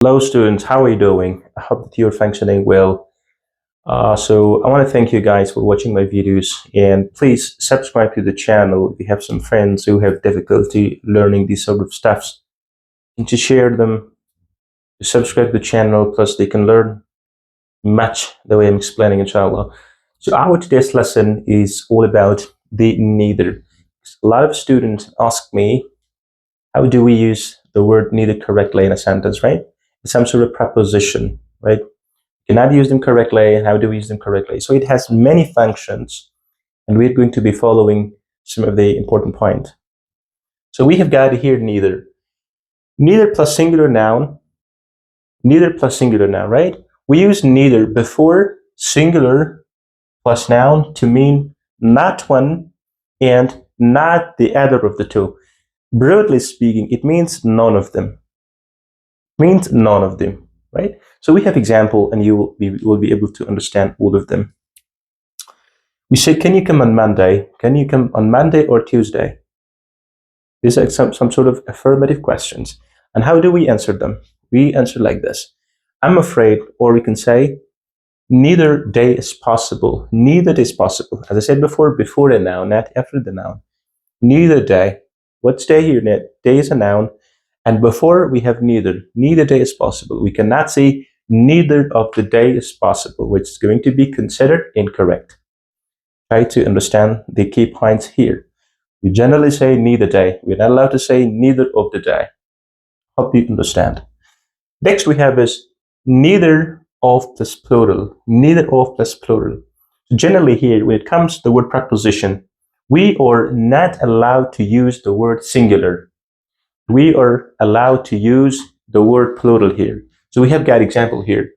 Hello students, how are you doing? I hope that you're functioning well. So I want to thank you guys for watching my videos, and please subscribe to the channel if you have some friends who have difficulty learning these sort of stuffs. And to share them, to subscribe to the channel, plus they can learn much the way I'm explaining, inshallah. So our today's lesson is all about the neither. A lot of students ask me, how do we use the word neither correctly in a sentence, right? It's some sort of preposition, right? You cannot use them correctly. How do we use them correctly? So it has many functions, and we're going to be following some of the important points. So we have got here neither. Neither plus singular noun. Neither plus singular noun, right? We use neither before singular plus noun to mean not one and not the other of the two. Broadly speaking, it means none of them. Means none of them, right? So we have example, and you will be able to understand all of them. We say, can you come on Monday? Can you come on Monday or Tuesday? These are some sort of affirmative questions. And how do we answer them? We answer like this. I'm afraid, or we can say, neither day is possible. Neither day is possible. As I said before the noun, not after the noun. Neither day. What's day here? Day is a noun. And before we have neither. Neither day is possible. We cannot say neither of the day is possible, which is going to be considered incorrect. Try to understand the key points here. We generally say neither day. We're not allowed to say neither of the day. Hope you understand. Next we have is neither of plus plural. Neither of plus plural. So generally here, when it comes to the word preposition, we are not allowed to use the word singular. We are allowed to use the word plural here. So we have got example here.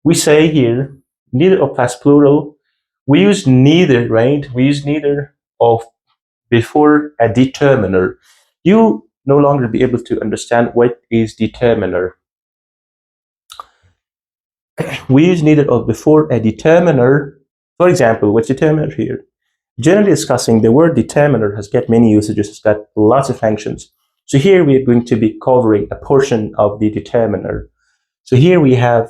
We say here, neither of plus plural. We use neither, right? We use neither of before a determiner. You no longer be able to understand what is determiner. We use neither of before a determiner. For example, what's determiner here? Generally discussing, the word determiner has got many usages, it's got lots of functions. So here we are going to be covering a portion of the determiner. So here we have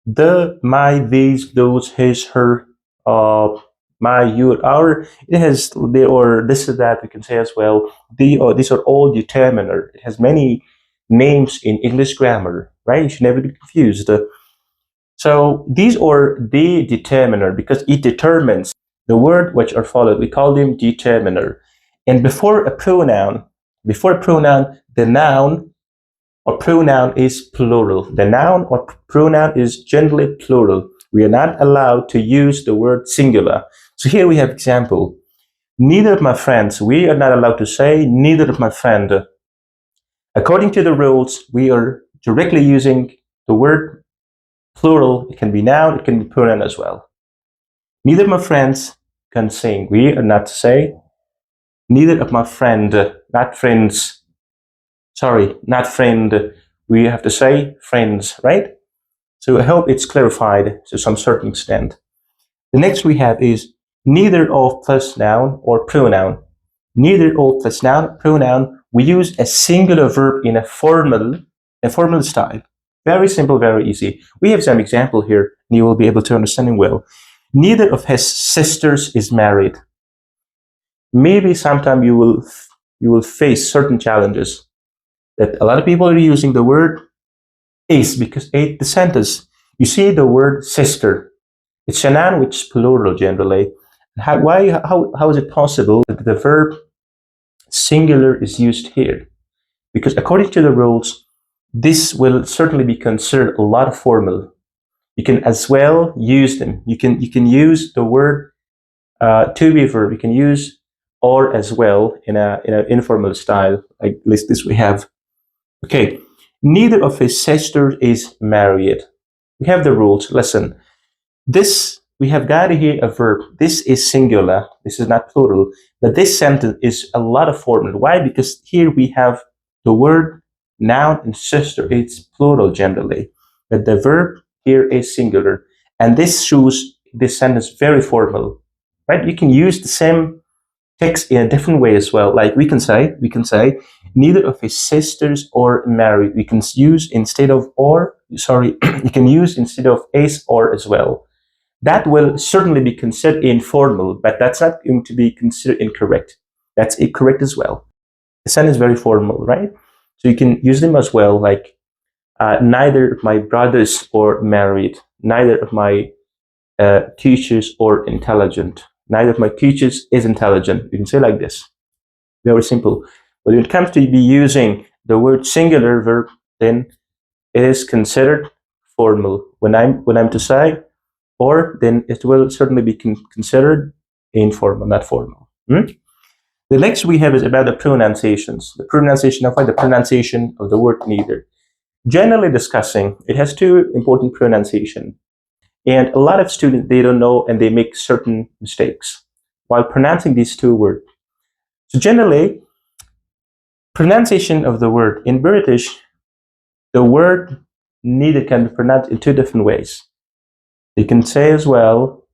the, my, these, those, his, her, my, your, our. It has the, or this or that, we can say as well. The, or these are all determiner. It has many names in English grammar, right? You should never get confused. So these are the determiner because it determines the word which are followed. We call them determiner. And before a pronoun, the noun or pronoun is plural. The noun or pronoun is generally plural. We are not allowed to use the word singular. So here we have example. Neither of my friends. We are not allowed to say neither of my friend. According to the rules, we are directly using the word plural. It can be noun, it can be pronoun as well. Neither of my friends can sing. We are not to say neither of my friend, not friends. Sorry, not friend. We have to say friends, right? So I hope it's clarified to some certain extent. The next we have is neither of plus noun or pronoun. Neither of plus noun, pronoun. We use a singular verb in a formal style. Very simple, very easy. We have some example here, and you will be able to understand it well. Neither of his sisters is married. Maybe sometime you will face certain challenges that a lot of people are using the word is because the sentence, you see the word sister. It's a noun which is plural generally. How is it possible that the verb singular is used here? Because according to the rules, this will certainly be considered a lot of formal. You can as well use them. You can use the word to be verb. You can use or as well in an informal style, like this we have. Okay, neither of his sisters is married. We have the rules. Listen, this, we have got here a verb. This is singular. This is not plural. But this sentence is a lot of formal. Why? Because here we have the word noun and sister. It's plural generally. But the verb here is singular. And this shows this sentence very formal. Right? You can use the same text in a different way as well. Like we can say, neither of his sisters are married. We can use, instead of or, sorry, you can use instead of is or as well. That will certainly be considered informal, but that's not going to be considered incorrect. That's incorrect as well. The sentence is very formal, right? So you can use them as well, like neither of my brothers are married, neither of my teachers are intelligent, neither of my teachers is intelligent. You can say like this. Very simple. But when it comes to be using the word singular verb, then it is considered formal. When I'm to say or, then it will certainly be considered informal, not formal. The next we have is about the pronunciations. The pronunciation of what? The pronunciation of the word neither. Generally discussing, it has two important pronunciation. And a lot of students, they don't know and they make certain mistakes while pronouncing these two words. So generally, pronunciation of the word in British, the word neither can be pronounced in two different ways. You can say as well,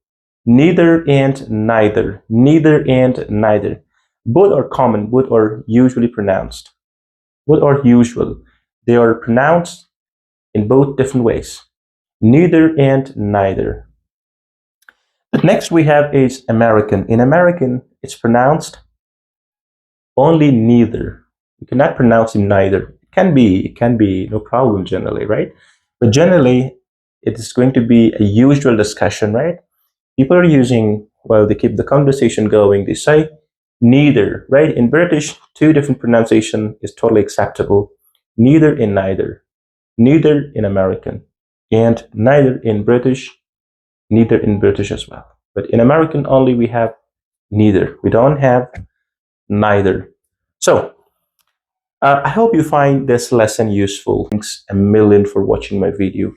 neither and neither, neither and neither. Both are common, both are usually pronounced. Both are usual. They are pronounced in both different ways. Neither and neither. The next we have is American. In American, it's pronounced only neither. You cannot pronounce it neither. It can be no problem generally, right? But generally, it is going to be a usual discussion, right? People are using, well, they keep the conversation going. They say neither, right? In British, two different pronunciation is totally acceptable. Neither in neither. Neither in American. And neither in British, neither in British as well. But in American only we have neither. We don't have neither. So, I hope you find this lesson useful. Thanks a million for watching my video.